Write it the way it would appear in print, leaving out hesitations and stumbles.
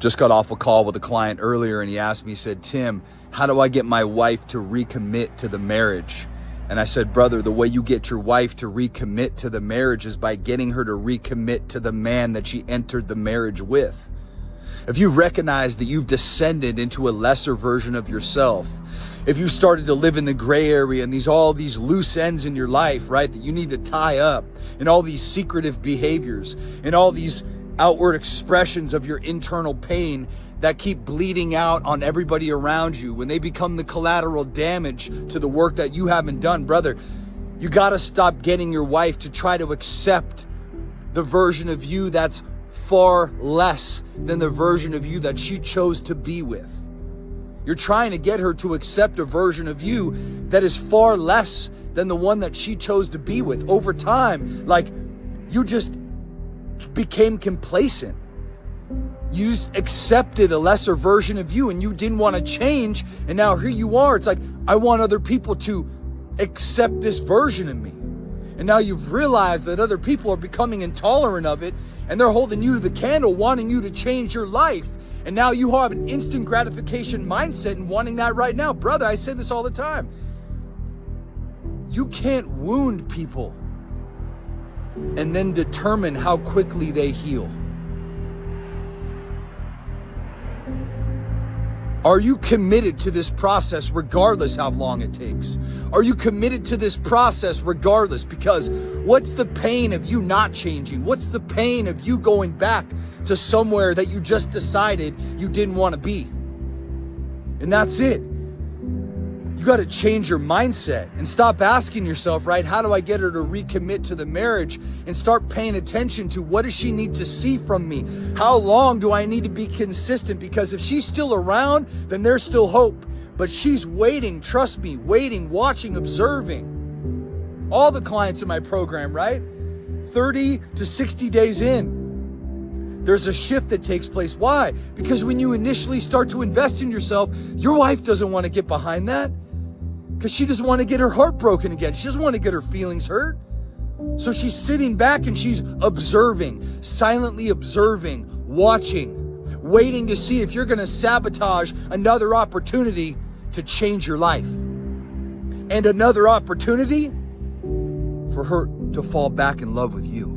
Just got off a call with a client earlier, and he asked me, he said, Tim, how do I get my wife to recommit to the marriage? And I said, brother, the way you get your wife to recommit to the marriage is by getting her to recommit to the man that she entered the marriage with. If you've recognized that you've descended into a lesser version of yourself, if you started to live in the gray area and all these loose ends in your life, right, that you need to tie up, and all these secretive behaviors and all these outward expressions of your internal pain that keep bleeding out on everybody around you, when they become the collateral damage to the work that you haven't done, brother, you got to stop getting your wife to try to accept the version of you that's far less than the version of you that she chose to be with. You're trying to get her to accept a version of you that is far less than the one that she chose to be with. Over time, like, you just became complacent. You accepted a lesser version of you and you didn't want to change. And now here you are. It's like, I want other people to accept this version of me. And now you've realized that other people are becoming intolerant of it, and they're holding you to the candle, wanting you to change your life. And now you have an instant gratification mindset and wanting that right now. Brother, I say this all the time. You can't wound people and then determine how quickly they heal. Are you committed to this process regardless how long it takes? Are you committed to this process regardless? Because what's the pain of you not changing? What's the pain of you going back to somewhere that you just decided you didn't want to be? And that's it. You got to change your mindset and stop asking yourself, right, how do I get her to recommit to the marriage, and start paying attention to what does she need to see from me? How long do I need to be consistent? Because if she's still around, then there's still hope. But she's waiting, trust me, waiting, watching, observing. All the clients in my program, right? 30 to 60 days in, there's a shift that takes place. Why? Because when you initially start to invest in yourself, your wife doesn't want to get behind that. Because she doesn't want to get her heart broken again. She doesn't want to get her feelings hurt. So she's sitting back and she's observing, silently observing, watching, waiting to see if you're going to sabotage another opportunity to change your life. And another opportunity for her to fall back in love with you.